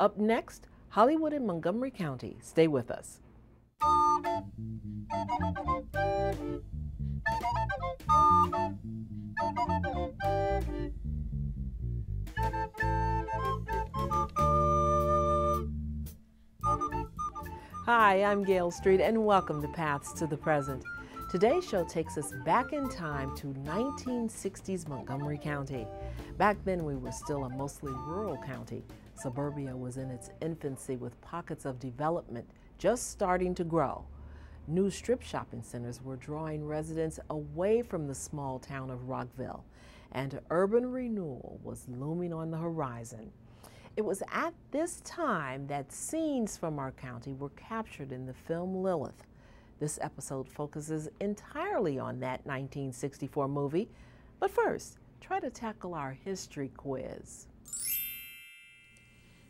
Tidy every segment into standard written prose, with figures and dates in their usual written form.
Up next, Hollywood in Montgomery County. Stay with us. Hi, I'm Gail Street, and welcome to Paths to the Present. Today's show takes us back in time to 1960s Montgomery County. Back then, we were still a mostly rural county. Suburbia was in its infancy with pockets of development just starting to grow. New strip shopping centers were drawing residents away from the small town of Rockville, and urban renewal was looming on the horizon. It was at this time that scenes from our county were captured in the film Lilith. This episode focuses entirely on that 1964 movie, but first, try to tackle our history quiz.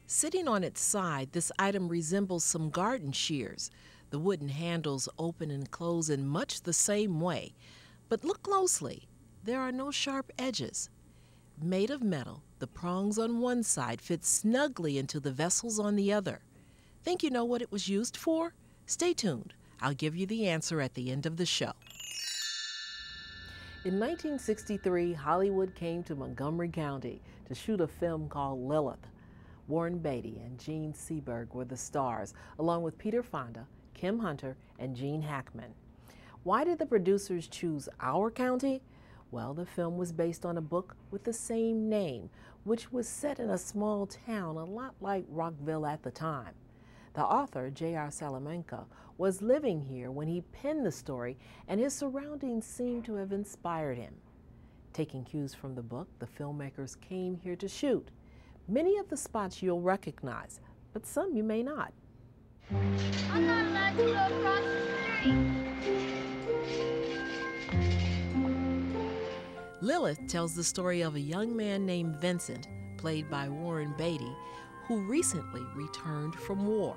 Sitting on its side, this item resembles some garden shears. The wooden handles open and close in much the same way, but look closely. There are no sharp edges. Made of metal, the prongs on one side fit snugly into the vessels on the other. Think you know what it was used for? Stay tuned. I'll give you the answer at the end of the show. In 1963, Hollywood came to Montgomery County to shoot a film called Lilith. Warren Beatty and Gene Seberg were the stars, along with Peter Fonda, Kim Hunter, and Gene Hackman. Why did the producers choose our county? Well, the film was based on a book with the same name, which was set in a small town a lot like Rockville at the time. The author, J.R. Salamanca, was living here when he penned the story, and his surroundings seemed to have inspired him. Taking cues from the book, the filmmakers came here to shoot. Many of the spots you'll recognize, but some you may not. I'm not allowed to go across the street. Lilith tells the story of a young man named Vincent, played by Warren Beatty, who recently returned from war.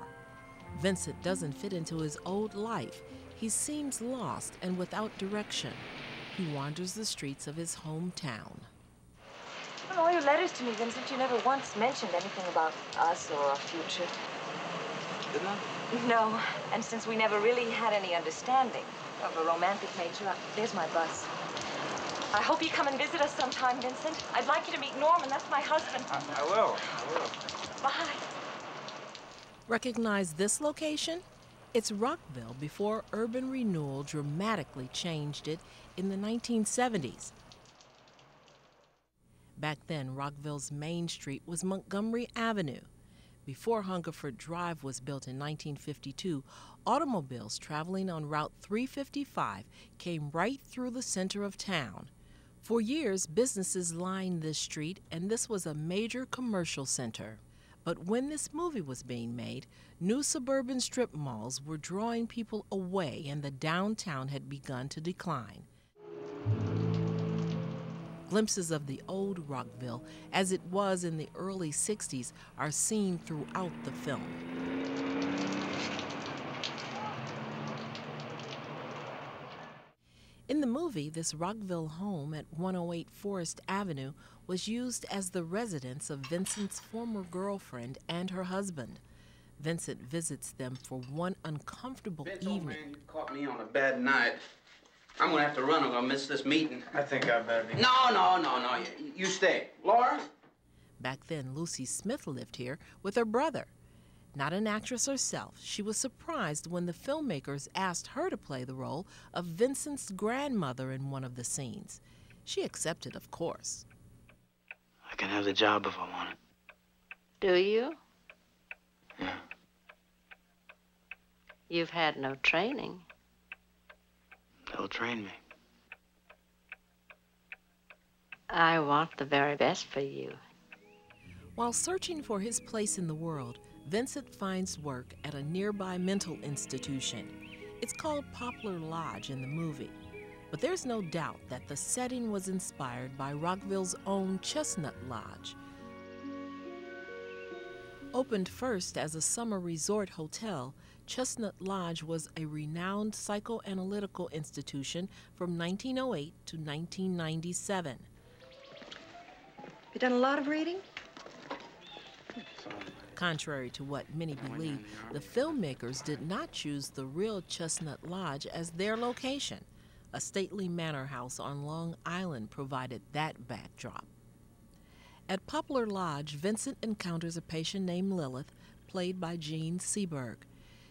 Vincent doesn't fit into his old life. He seems lost and without direction. He wanders the streets of his hometown. In all your letters to me, Vincent, you never once mentioned anything about us or our future. Didn't I? No, and since we never really had any understanding of a romantic nature, there's my bus. I hope you come and visit us sometime, Vincent. I'd like you to meet Norman. That's my husband. I will. Bye. Recognize this location? It's Rockville before urban renewal dramatically changed it in the 1970s. Back then, Rockville's main street was Montgomery Avenue. Before Hungerford Drive was built in 1952, automobiles traveling on Route 355 came right through the center of town. For years, businesses lined this street, and this was a major commercial center. But when this movie was being made, new suburban strip malls were drawing people away, and the downtown had begun to decline. Glimpses of the old Rockville, as it was in the early 60s, are seen throughout the film. In the movie, this Rockville home at 108 Forest Avenue was used as the residence of Vincent's former girlfriend and her husband. Vincent visits them for one uncomfortable evening. Man, you caught me on a bad night. I'm gonna have to run. I'm gonna miss this meeting. I think I better be. No. You stay. Laura? Back then, Lucy Smith lived here with her brother. Not an actress herself, she was surprised when the filmmakers asked her to play the role of Vincent's grandmother in one of the scenes. She accepted, of course. I can have the job if I want it. Do you? Yeah. You've had no training. They'll train me. I want the very best for you. While searching for his place in the world, Vincent finds work at a nearby mental institution. It's called Poplar Lodge in the movie. But there's no doubt that the setting was inspired by Rockville's own Chestnut Lodge. Opened first as a summer resort hotel, Chestnut Lodge was a renowned psychoanalytical institution from 1908 to 1997. You done a lot of reading? Contrary to what many believe, the filmmakers did not choose the real Chestnut Lodge as their location. A stately manor house on Long Island provided that backdrop. At Poplar Lodge, Vincent encounters a patient named Lilith, played by Jean Seberg.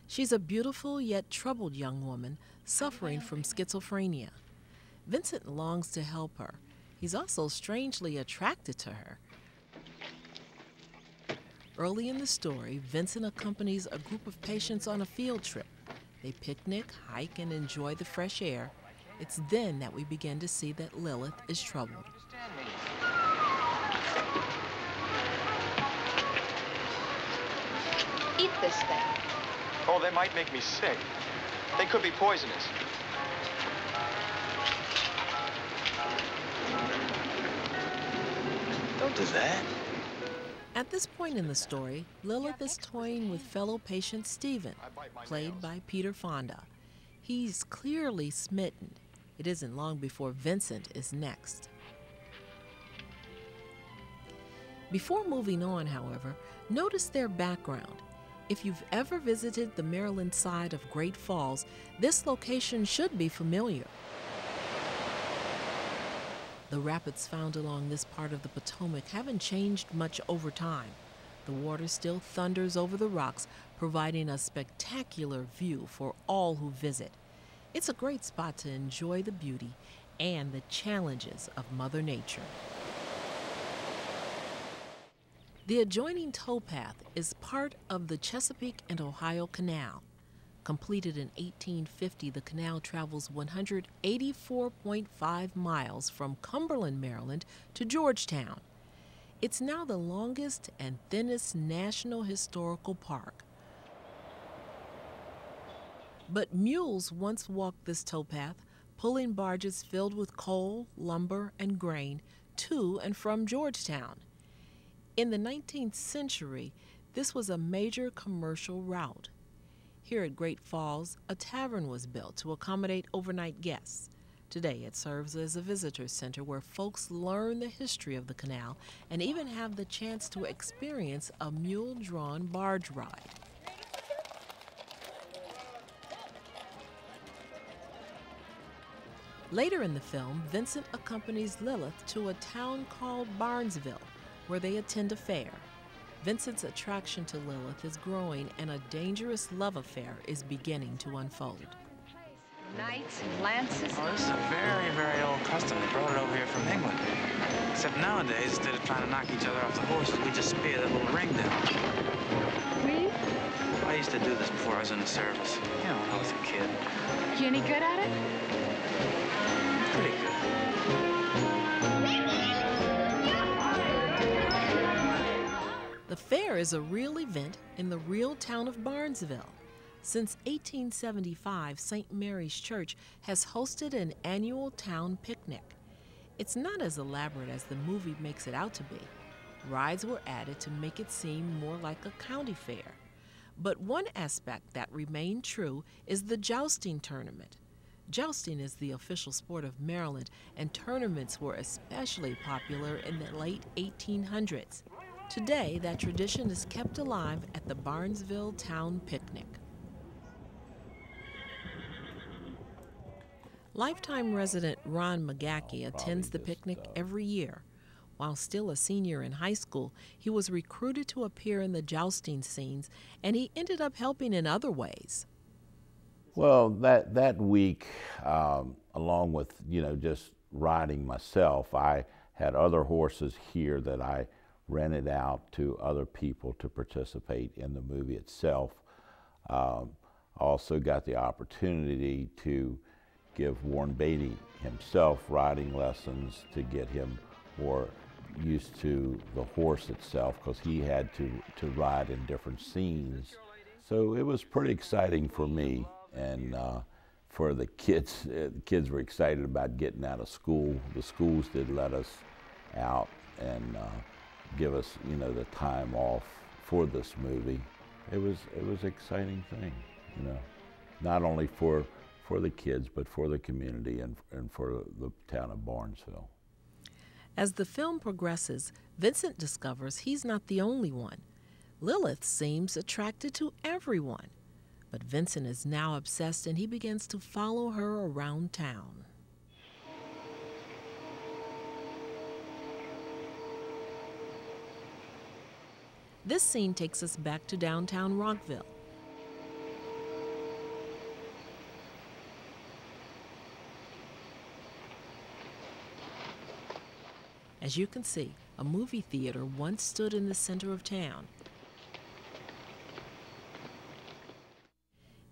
She's a beautiful yet troubled young woman suffering from schizophrenia. Vincent longs to help her. He's also strangely attracted to her. Early in the story, Vincent accompanies a group of patients on a field trip. They picnic, hike, and enjoy the fresh air. It's then that we begin to see that Lilith is troubled. Eat this thing. Oh, they might make me sick. They could be poisonous. Don't do that. At this point in the story, Lilith is toying with fellow patient Stephen, played by Peter Fonda. He's clearly smitten. It isn't long before Vincent is next. Before moving on, however, notice their background. If you've ever visited the Maryland side of Great Falls, this location should be familiar. The rapids found along this part of the Potomac haven't changed much over time. The water still thunders over the rocks, providing a spectacular view for all who visit. It's a great spot to enjoy the beauty and the challenges of Mother Nature. The adjoining towpath is part of the Chesapeake and Ohio Canal. Completed in 1850, the canal travels 184.5 miles from Cumberland, Maryland to Georgetown. It's now the longest and thinnest national historical park. But mules once walked this towpath, pulling barges filled with coal, lumber, and grain to and from Georgetown. In the 19th century, this was a major commercial route. Here at Great Falls, a tavern was built to accommodate overnight guests. Today, it serves as a visitor center where folks learn the history of the canal and even have the chance to experience a mule-drawn barge ride. Later in the film, Vincent accompanies Lilith to a town called Barnesville, where they attend a fair. Vincent's attraction to Lilith is growing, and a dangerous love affair is beginning to unfold. Knights and lances. Oh, this is a very, very old custom. They brought it over here from England. Except nowadays, instead of trying to knock each other off the horses, we just spear that little ring down. We? I used to do this before I was in the service. You know, when I was a kid. You any good at it? Pretty good. The fair is a real event in the real town of Barnesville. Since 1875, St. Mary's Church has hosted an annual town picnic. It's not as elaborate as the movie makes it out to be. Rides were added to make it seem more like a county fair. But one aspect that remained true is the jousting tournament. Jousting is the official sport of Maryland, and tournaments were especially popular in the late 1800s. Today, that tradition is kept alive at the Barnesville Town Picnic. Lifetime resident Ron McGackey attends the picnic every year. While still a senior in high school, he was recruited to appear in the jousting scenes, and he ended up helping in other ways. Well, that week, along with, just riding myself, I had other horses here that I rented out to other people to participate in the movie itself. I also got the opportunity to give Warren Beatty himself riding lessons to get him more used to the horse itself, because he had to ride in different scenes. So it was pretty exciting for me, and for the kids were excited about getting out of school. The schools did let us out and give us, the time off for this movie. It was an exciting thing, not only for the kids, but for the community and for the town of Barnesville. As the film progresses, Vincent discovers he's not the only one. Lilith seems attracted to everyone, but Vincent is now obsessed and he begins to follow her around town. This scene takes us back to downtown Rockville. As you can see, a movie theater once stood in the center of town.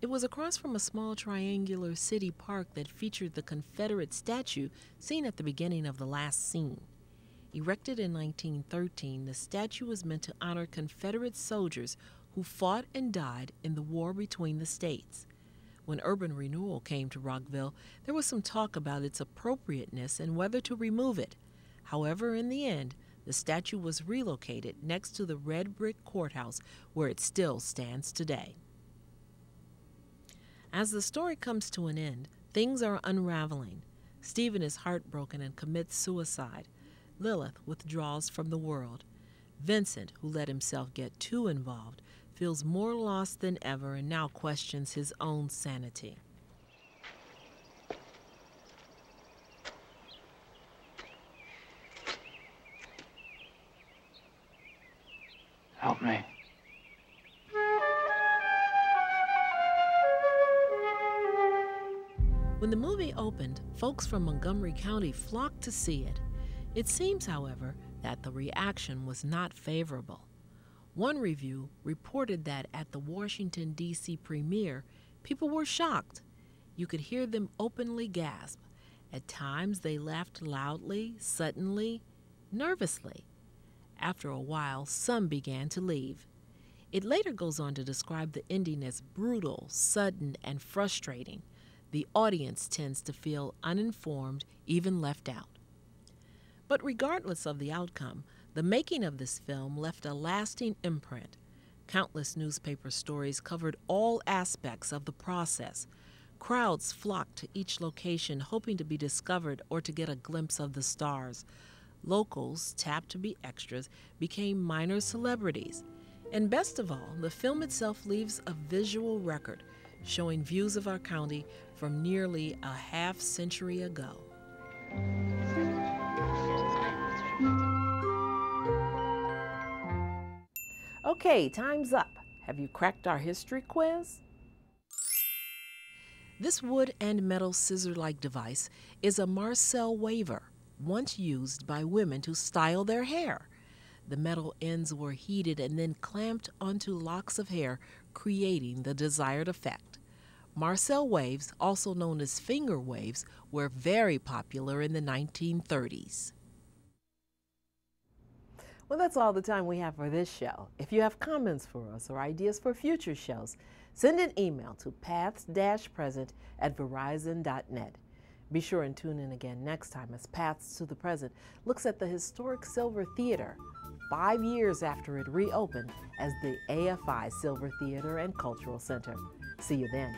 It was across from a small triangular city park that featured the Confederate statue seen at the beginning of the last scene. Erected in 1913, the statue was meant to honor Confederate soldiers who fought and died in the war between the states. When urban renewal came to Rockville, there was some talk about its appropriateness and whether to remove it. However, in the end, the statue was relocated next to the red brick courthouse where it still stands today. As the story comes to an end, things are unraveling. Stephen is heartbroken and commits suicide. Lilith withdraws from the world. Vincent, who let himself get too involved, feels more lost than ever and now questions his own sanity. Help me. When the movie opened, folks from Montgomery County flocked to see it. It seems, however, that the reaction was not favorable. One review reported that at the Washington, D.C. premiere, people were shocked. You could hear them openly gasp. At times, they laughed loudly, suddenly, nervously. After a while, some began to leave. It later goes on to describe the ending as brutal, sudden, and frustrating. The audience tends to feel uninformed, even left out. But regardless of the outcome, the making of this film left a lasting imprint. Countless newspaper stories covered all aspects of the process. Crowds flocked to each location hoping to be discovered or to get a glimpse of the stars. Locals, tapped to be extras, became minor celebrities. And best of all, the film itself leaves a visual record showing views of our county from nearly a half-century ago. Okay, time's up. Have you cracked our history quiz? This wood and metal scissor-like device is a Marcel waver, once used by women to style their hair. The metal ends were heated and then clamped onto locks of hair, creating the desired effect. Marcel waves, also known as finger waves, were very popular in the 1930s. Well, that's all the time we have for this show. If you have comments for us or ideas for future shows, send an email to paths-present@verizon.net. Be sure and tune in again next time as Paths to the Present looks at the historic Silver Theater, 5 years after it reopened as the AFI Silver Theater and Cultural Center. See you then.